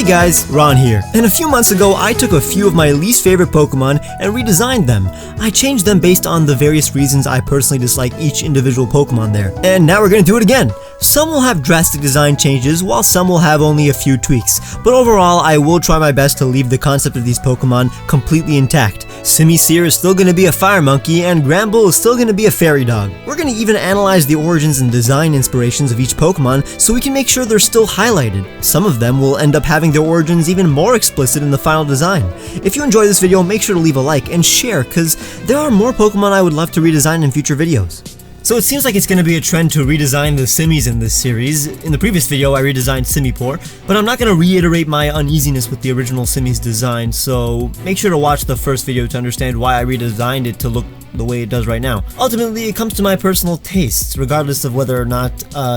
guys, Ron here, and a few months ago I took a few of my least favorite Pokemon and redesigned them. I changed them based on the various reasons I personally dislike each individual Pokemon there, and now we're gonna do it again. Some will have drastic design changes, while some will have only a few tweaks, but overall I will try my best to leave the concept of these Pokemon completely intact. Simisear is still gonna be a fire monkey, and Granbull is still gonna be a fairy dog. We're gonna even analyze the origins and design inspirations of each Pokemon so we can make sure they're still highlighted. Some of them will end up having their origins even more explicit in the final design. If you enjoyed this video, make sure to leave a like and share, cause there are more Pokemon I would love to redesign in future videos. So it seems like it's going to be a trend to redesign the Simis in this series. In the previous video I redesigned Simipour, but I'm not going to reiterate my uneasiness with the original Simi's design, so make sure to watch the first video to understand why I redesigned it to look the way it does right now. Ultimately, it comes to my personal tastes, regardless of whether or not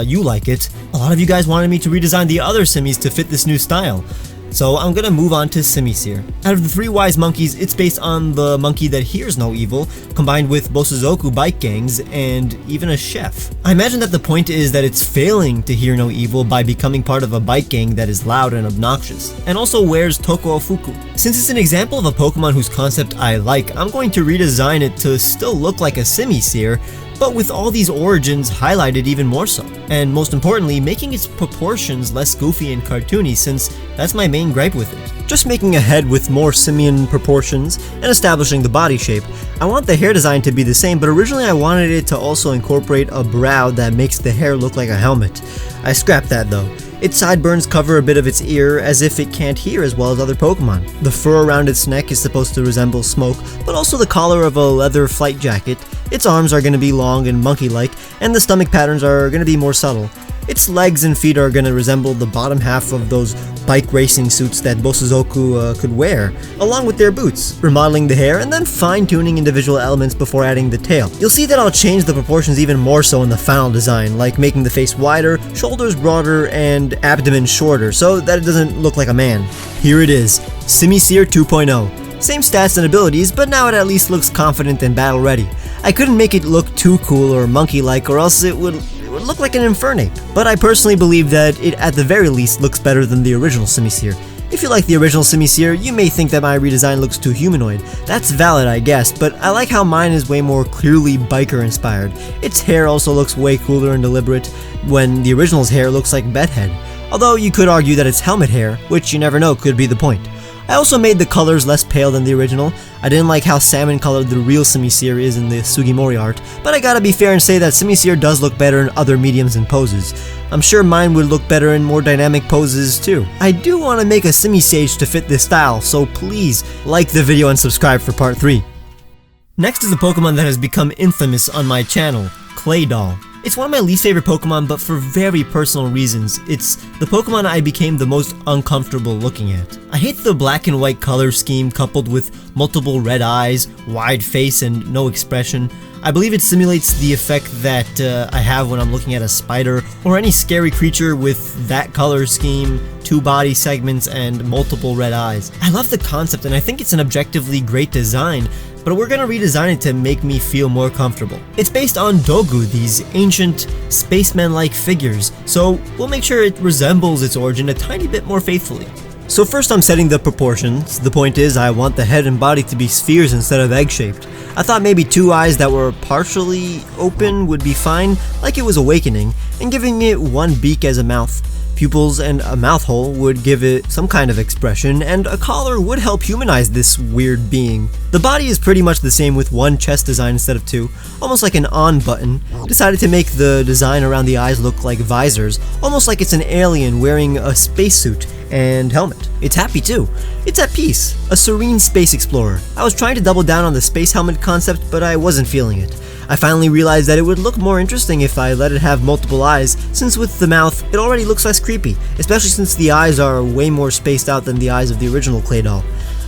you like it. A lot of you guys wanted me to redesign the other Simis to fit this new style. So I'm gonna move on to Simisear. Out of the three wise monkeys, it's based on the monkey that hears no evil, combined with Bosozoku bike gangs, and even a chef. I imagine that the point is that it's failing to hear no evil by becoming part of a bike gang that is loud and obnoxious, and also wears Toko Fuku. Since it's an example of a Pokemon whose concept I like, I'm going to redesign it to still look like a Simisear, but with all these origins highlighted even more so. And most importantly, making its proportions less goofy and cartoony, since that's my main gripe with it. Just making a head with more simian proportions and establishing the body shape. I want the hair design to be the same, but originally I wanted it to also incorporate a brow that makes the hair look like a helmet. I scrapped that though. Its sideburns cover a bit of its ear as if it can't hear as well as other Pokemon. The fur around its neck is supposed to resemble smoke, but also the collar of a leather flight jacket. Its arms are going to be long and monkey-like, and the stomach patterns are going to be more subtle. Its legs and feet are going to resemble the bottom half of those bike racing suits that Bosozoku could wear, along with their boots, remodeling the hair and then fine-tuning individual elements before adding the tail. You'll see that I'll change the proportions even more so in the final design, like making the face wider, shoulders broader, and abdomen shorter, so that it doesn't look like a man. Here it is, Simisear 2.0. Same stats and abilities, but now it at least looks confident and battle-ready. I couldn't make it look too cool or monkey-like, or else it would look like an Infernape. But I personally believe that it at the very least looks better than the original Simisear. If you like the original Simisear, you may think that my redesign looks too humanoid. That's valid, I guess, but I like how mine is way more clearly biker-inspired. Its hair also looks way cooler and deliberate, when the original's hair looks like bedhead. Although you could argue that it's helmet hair, which you never know could be the point. I also made the colors less pale than the original. I didn't like how salmon colored the real Simisear is in the Sugimori art, but I gotta be fair and say that Simisear does look better in other mediums and poses. I'm sure mine would look better in more dynamic poses too. I do want to make a Simisage to fit this style, so please like the video and subscribe for part 3. Next is a Pokemon that has become infamous on my channel, Claydol. It's one of my least favorite Pokemon, but for very personal reasons. It's the Pokemon I became the most uncomfortable looking at. I hate the black and white color scheme coupled with multiple red eyes, wide face, and no expression. I believe it simulates the effect that I have when I'm looking at a spider or any scary creature with that color scheme, 2 body segments, and multiple red eyes. I love the concept and I think it's an objectively great design, but we're gonna redesign it to make me feel more comfortable. It's based on Dogu, these ancient spaceman-like figures, so we'll make sure it resembles its origin a tiny bit more faithfully. So first I'm setting the proportions. The point is I want the head and body to be spheres instead of egg-shaped. I thought maybe 2 eyes that were partially open would be fine, like it was awakening, and giving it 1 beak as a mouth. Pupils and a mouth hole would give it some kind of expression, and a collar would help humanize this weird being. The body is pretty much the same with 1 chest design instead of 2, almost like an on button. Decided to make the design around the eyes look like visors, almost like it's an alien wearing a spacesuit and helmet. It's happy too. It's at peace, a serene space explorer. I was trying to double down on the space helmet concept, but I wasn't feeling it. I finally realized that it would look more interesting if I let it have multiple eyes, since with the mouth, it already looks less creepy, especially since the eyes are way more spaced out than the eyes of the original Claydol.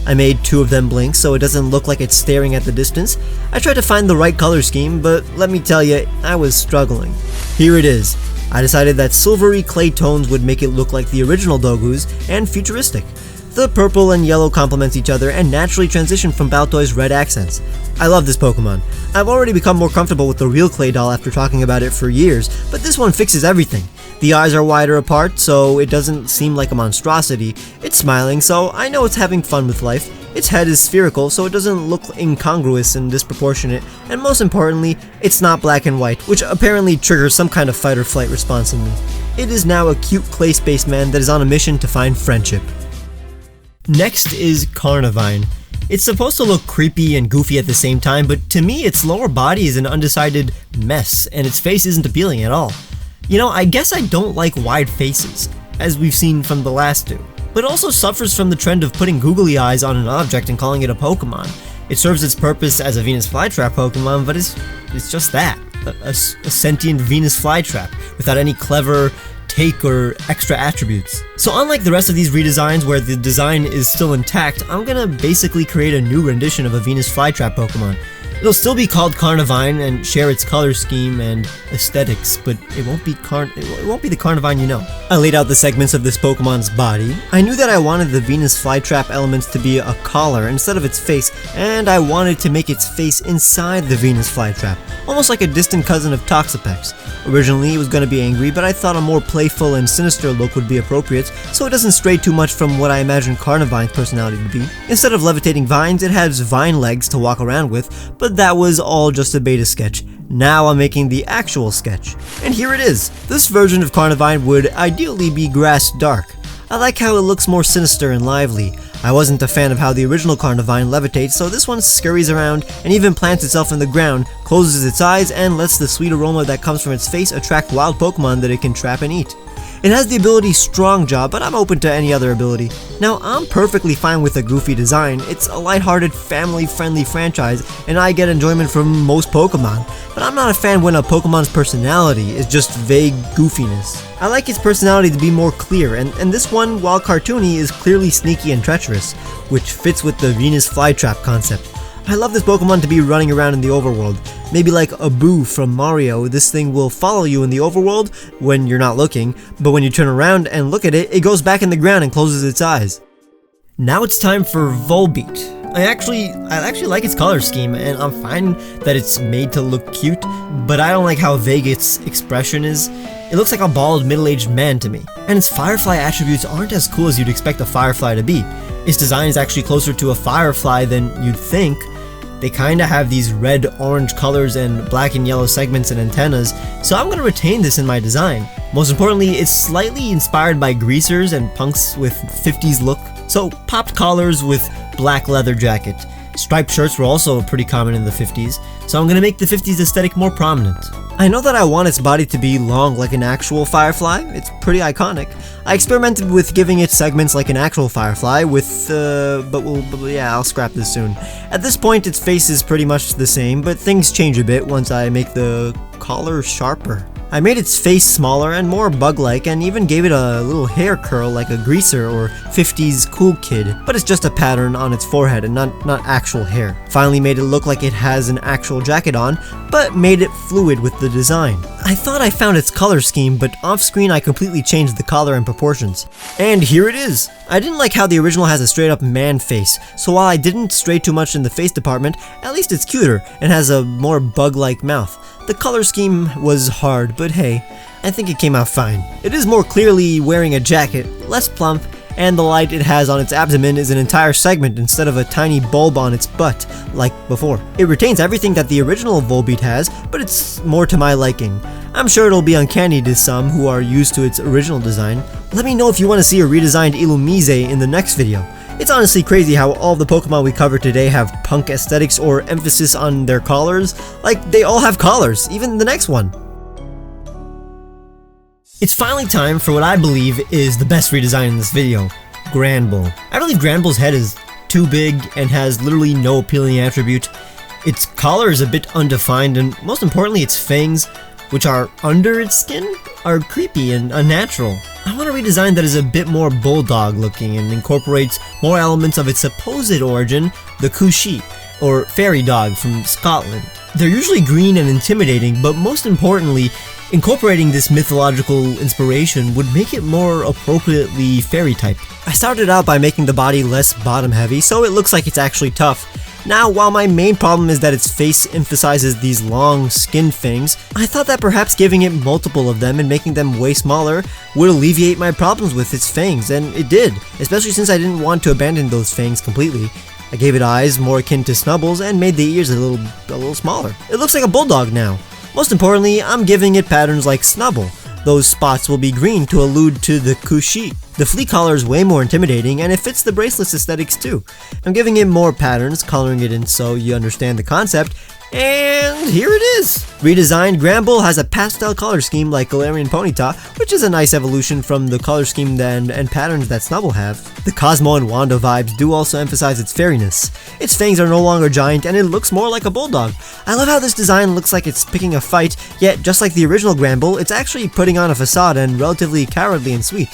I made 2 of them blink so it doesn't look like it's staring at the distance. I tried to find the right color scheme, but let me tell you, I was struggling. Here it is. I decided that silvery clay tones would make it look like the original Dogu's and futuristic. The purple and yellow complement each other and naturally transition from Baltoy's red accents. I love this Pokemon. I've already become more comfortable with the real Claydol after talking about it for years, but this one fixes everything. The eyes are wider apart, so it doesn't seem like a monstrosity. It's smiling, so I know it's having fun with life. Its head is spherical, so it doesn't look incongruous and disproportionate, and most importantly, it's not black and white, which apparently triggers some kind of fight or flight response in me. It is now a cute clay spaceman that is on a mission to find friendship. Next is Carnivine. It's supposed to look creepy and goofy at the same time, but to me its lower body is an undecided mess, and its face isn't appealing at all. You know, I guess I don't like wide faces, as we've seen from the last two. But it also suffers from the trend of putting googly eyes on an object and calling it a Pokemon. It serves its purpose as a Venus Flytrap Pokemon, but it's just that. A sentient Venus Flytrap, without any clever take or extra attributes. So unlike the rest of these redesigns where the design is still intact, I'm gonna basically create a new rendition of a Venus Flytrap Pokemon. It'll still be called Carnivine and share its color scheme and aesthetics, but it won't be the Carnivine you know. I laid out the segments of this Pokemon's body. I knew that I wanted the Venus Flytrap elements to be a collar instead of its face, and I wanted to make its face inside the Venus Flytrap, almost like a distant cousin of Toxapex. Originally it was going to be angry, but I thought a more playful and sinister look would be appropriate, so it doesn't stray too much from what I imagined Carnivine's personality to be. Instead of levitating vines, it has vine legs to walk around with, but that was all just a beta sketch. Now I'm making the actual sketch. And here it is. This version of Carnivine would ideally be grass dark. I like how it looks more sinister and lively. I wasn't a fan of how the original Carnivine levitates, so this one scurries around and even plants itself in the ground, closes its eyes, and lets the sweet aroma that comes from its face attract wild Pokemon that it can trap and eat. It has the ability Strong Jaw, but I'm open to any other ability. Now, I'm perfectly fine with a goofy design. It's a lighthearted, family-friendly franchise, and I get enjoyment from most Pokemon. But I'm not a fan when a Pokemon's personality is just vague goofiness. I like its personality to be more clear, and this one, while cartoony, is clearly sneaky and treacherous, which fits with the Venus Flytrap concept. I love this Pokemon to be running around in the overworld. Maybe like a Boo from Mario, this thing will follow you in the overworld when you're not looking, but when you turn around and look at it, it goes back in the ground and closes its eyes. Now it's time for Volbeat. I actually like its color scheme, and I'm fine that it's made to look cute, but I don't like how vague its expression is. It looks like a bald middle-aged man to me. And its Firefly attributes aren't as cool as you'd expect a Firefly to be. Its design is actually closer to a Firefly than you'd think. They kinda have these red-orange colors and black and yellow segments and antennas, so I'm gonna retain this in my design. Most importantly, it's slightly inspired by greasers and punks with 50s look, so popped collars with black leather jacket. Striped shirts were also pretty common in the 50s, so I'm gonna make the 50s aesthetic more prominent. I know that I want its body to be long like an actual Firefly. It's pretty iconic. I experimented with giving it segments like an actual Firefly with, yeah, I'll scrap this soon. At this point, its face is pretty much the same, but things change a bit once I make the collar sharper. I made its face smaller and more bug-like, and even gave it a little hair curl like a greaser or 50s cool kid, but it's just a pattern on its forehead and not actual hair. Finally made it look like it has an actual jacket on, but made it fluid with the design. I thought I found its color scheme, but off-screen I completely changed the color and proportions. And here it is! I didn't like how the original has a straight-up man face, so while I didn't stray too much in the face department, at least it's cuter and has a more bug-like mouth. The color scheme was hard, but hey, I think it came out fine. It is more clearly wearing a jacket, less plump, and the light it has on its abdomen is an entire segment instead of a tiny bulb on its butt, like before. It retains everything that the original Volbeat has, but it's more to my liking. I'm sure it'll be uncanny to some who are used to its original design. Let me know if you want to see a redesigned Illumise in the next video. It's honestly crazy how all the Pokemon we covered today have punk aesthetics or emphasis on their collars. Like, they all have collars, even the next one. It's finally time for what I believe is the best redesign in this video, Granbull. I believe Granbull's head is too big and has literally no appealing attribute. Its collar is a bit undefined, and most importantly its fangs, which are under its skin, are creepy and unnatural. I want a redesign that is a bit more bulldog looking and incorporates more elements of its supposed origin, the Kushi, or fairy dog from Scotland. They're usually green and intimidating, but most importantly, incorporating this mythological inspiration would make it more appropriately fairy type. I started out by making the body less bottom heavy, so it looks like it's actually tough, Now, while my main problem is that its face emphasizes these long, skinned fangs, I thought that perhaps giving it multiple of them and making them way smaller would alleviate my problems with its fangs, and it did, especially since I didn't want to abandon those fangs completely. I gave it eyes more akin to Snubble's and made the ears a little smaller. It looks like a bulldog now. Most importantly, I'm giving it patterns like Snubble. Those spots will be green to allude to the Kushi. The flea collar is way more intimidating and it fits the bracelet's aesthetics too. I'm giving it more patterns, coloring it in so you understand the concept, and here it is! Redesigned Gramble has a pastel color scheme like Galarian Ponyta, which is a nice evolution from the color scheme and patterns that Snubble have. The Cosmo and Wanda vibes do also emphasize its fairiness. Its fangs are no longer giant and it looks more like a bulldog. I love how this design looks like it's picking a fight, yet just like the original Gramble, it's actually putting on a facade and relatively cowardly and sweet.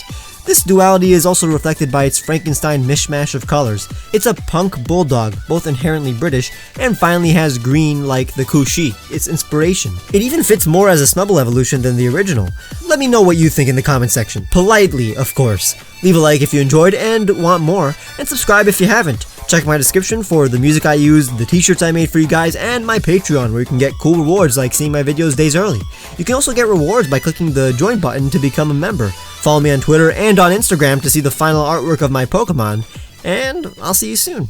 This duality is also reflected by its Frankenstein mishmash of colors. It's a punk bulldog, both inherently British, and finally has green like the Kushi, its inspiration. It even fits more as a Snubble evolution than the original. Let me know what you think in the comment section. Politely, of course. Leave a like if you enjoyed and want more, and subscribe if you haven't. Check my description for the music I used, the t-shirts I made for you guys, and my Patreon where you can get cool rewards like seeing my videos days early. You can also get rewards by clicking the join button to become a member. Follow me on Twitter and on Instagram to see the final artwork of my Pokemon, and I'll see you soon.